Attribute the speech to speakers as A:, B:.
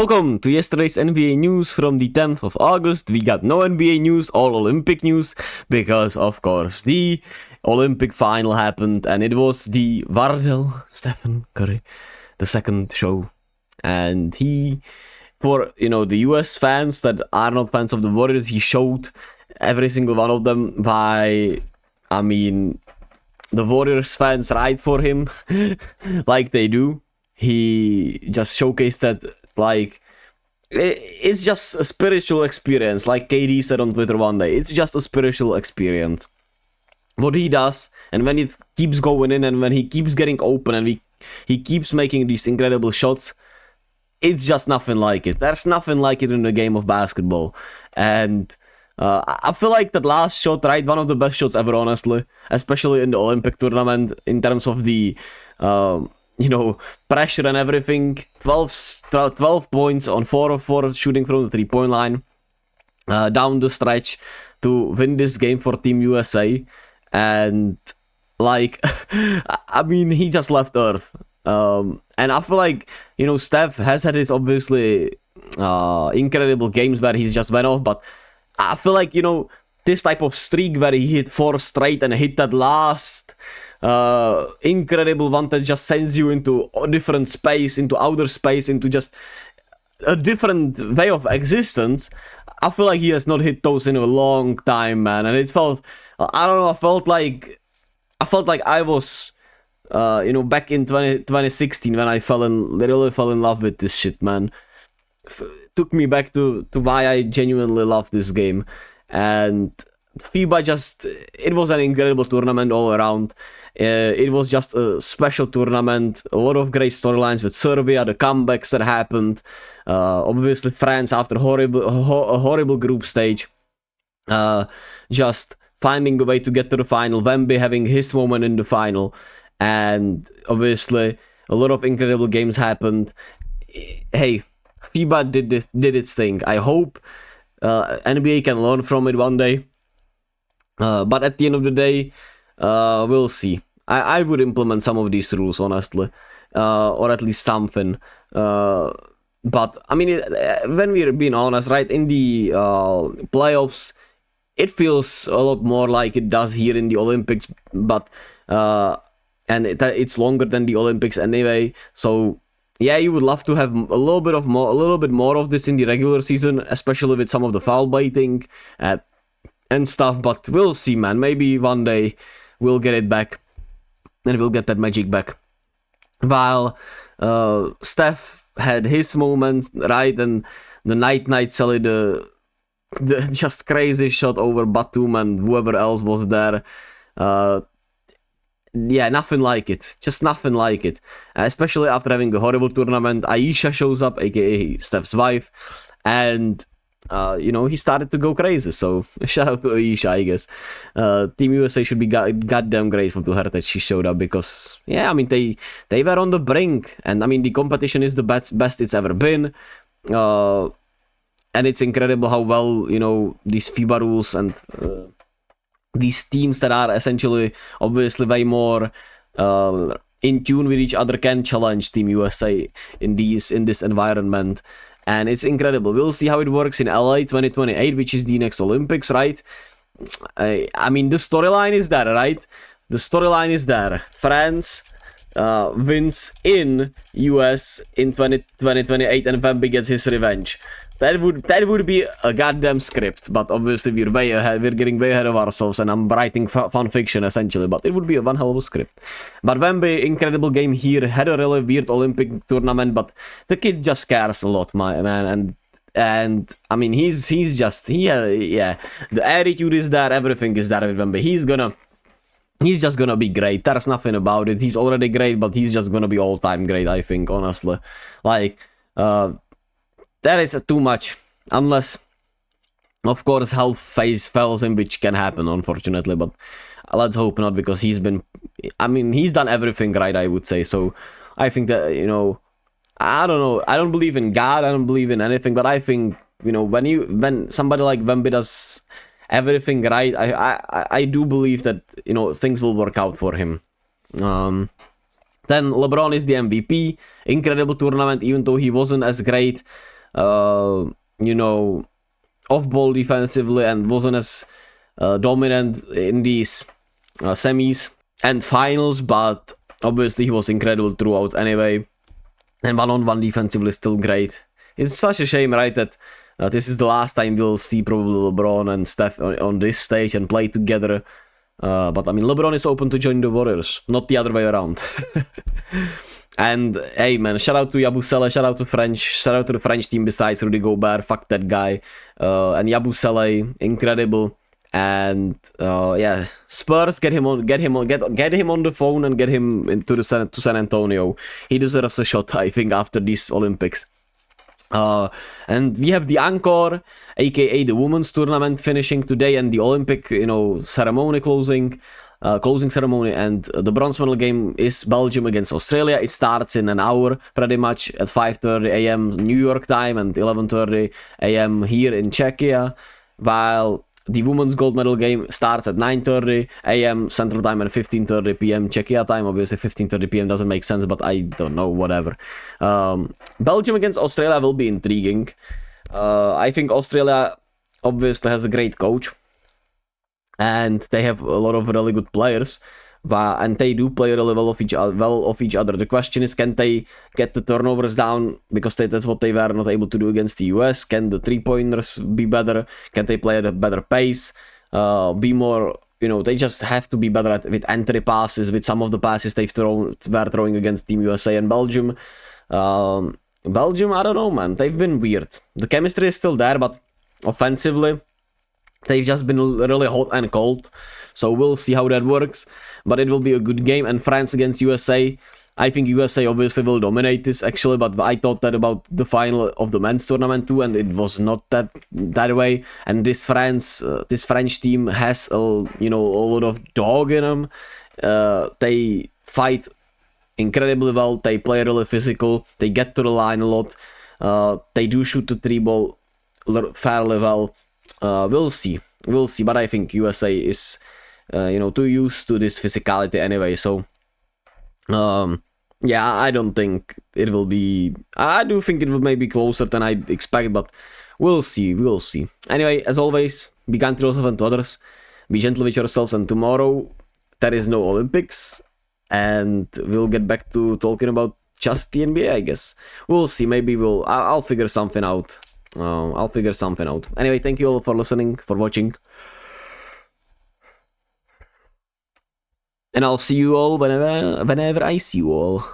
A: Welcome to yesterday's NBA news from the 10th of August. We got no NBA news, all Olympic news, because of course the Olympic final happened and it was the Wardell, Stephen Curry, the second show. And he, for, the US fans that are not fans of the Warriors, he showed every single one of them why, the Warriors fans ride for him like they do. He just showcased that, it's just a spiritual experience, like KD said on Twitter one day. It's just a spiritual experience. What he does, and when it keeps going in, and when he keeps getting open, and he keeps making these incredible shots, it's just nothing like it. There's nothing like it in the game of basketball. And I feel like that last shot, right, one of the best shots ever, honestly, especially in the Olympic tournament, in terms of the pressure and everything. 12 points on 4 of 4 shooting from the 3-point line down the stretch to win this game for Team USA. And he just left Earth. And I feel like, Steph has had his obviously incredible games where he's just went off, but I feel like, this type of streak where he hit 4 straight and hit that last incredible one that just sends you into a different space, into outer space, into just a different way of existence. I feel like he has not hit those in a long time, man. And it felt, I don't know, I felt like I was, back in 2016 when I really fell in love with this shit, man. Took me back to why I genuinely love this game. And FIBA it was an incredible tournament all around. It was just a special tournament, a lot of great storylines with Serbia, the comebacks that happened, obviously France after a horrible group stage, just finding a way to get to the final, Wemby having his moment in the final, and obviously a lot of incredible games happened. Hey, FIBA did its thing. I hope NBA can learn from it one day. But at the end of the day, we'll see. I would implement some of these rules, honestly, or at least something. But when we're being honest, right, in the playoffs, it feels a lot more like it does here in the Olympics. But it's longer than the Olympics anyway. So yeah, you would love to have a little bit more of this in the regular season, especially with some of the foul baiting and stuff. But we'll see, man. Maybe one day we'll get it back, and we'll get that magic back. While Steph had his moments, right, and the night Sally, the just crazy shot over Batum and whoever else was there. Yeah, nothing like it. Just nothing like it. Especially after having a horrible tournament. Aisha shows up, aka Steph's wife, and he started to go crazy. So shout out to Aisha, I guess. Team USA should be goddamn grateful to her that she showed up, because they were on the brink, and the competition is the best it's ever been. And it's incredible how well these FIBA rules and these teams that are essentially obviously way more in tune with each other can challenge Team USA in this environment. And it's incredible. We'll see how it works in LA 2028, which is the next Olympics, right? The storyline is there, right? The storyline is there. France wins in US in 2028 and Wemby gets his revenge. That would be a goddamn script, but obviously we're way ahead. We're getting way ahead of ourselves, and I'm writing fan fiction essentially. But it would be one hell of a script. But Wemby, incredible game here, had a really weird Olympic tournament, but the kid just cares a lot, my man. And he's just the attitude is there, everything is there with Wemby. He's just gonna be great. There's nothing about it. He's already great, but he's just gonna be all-time great, I think, honestly. There is too much, unless, of course, health fails him, which can happen, unfortunately, but let's hope not, because he's done everything right, I would say. So I think that, I don't know, I don't believe in God, I don't believe in anything, but I think, when somebody like Wemby does everything right, I do believe that, things will work out for him. Then LeBron is the MVP. Incredible tournament, even though he wasn't as great, you know, off-ball defensively and wasn't as dominant in these semis and finals, but obviously he was incredible throughout anyway. And one-on-one defensively still great. It's such a shame, right, that this is the last time we'll see probably LeBron and Steph on this stage and play together. But I mean, LeBron is open to join the Warriors, not the other way around. And hey man, shout out to Yabusele, shout out to the French team besides Rudy Gobert, fuck that guy. And Yabusele, incredible. And yeah, Spurs, get him on the phone and get him into to San Antonio. He deserves a shot, I think, after these Olympics. And we have the Encore, aka the women's tournament, finishing today, and the Olympic, ceremony closing ceremony. And the bronze medal game is Belgium against Australia. It starts in an hour, pretty much at 5:30 a.m. New York time and 11:30 a.m. here in Czechia, while the women's gold medal game starts at 9:30 a.m. Central Time and 15:30 p.m. Czechia time. Obviously, 15:30 p.m. doesn't make sense, but I don't know, whatever. Belgium against Australia will be intriguing. I think Australia obviously has a great coach, and they have a lot of really good players. And they do play really well off each other. The question is, can they get the turnovers down? Because that's what they were not able to do against the US. Can the three-pointers be better? Can they play at a better pace? Be more, they just have to be better with entry passes, with some of the passes were throwing against Team USA and Belgium. Belgium, I don't know, man. They've been weird. The chemistry is still there, but offensively, they've just been really hot and cold. So we'll see how that works. But it will be a good game. And France against USA. I think USA obviously will dominate this, actually. But I thought that about the final of the men's tournament too. And it was not that way. And this French team has a lot of dog in them. They fight incredibly well. They play really physical. They get to the line a lot. They do shoot the three ball fairly well. We'll see, but I think USA is, too used to this physicality anyway, so, yeah, I don't think it will be, I do think it will maybe closer than I expect, but we'll see. Anyway, as always, be kind to yourself and to others, be gentle with yourselves, and tomorrow, there is no Olympics, and we'll get back to talking about just the NBA, I guess. We'll see, maybe I'll figure something out. Anyway, thank you all for listening, for watching. And I'll see you all whenever I see you all.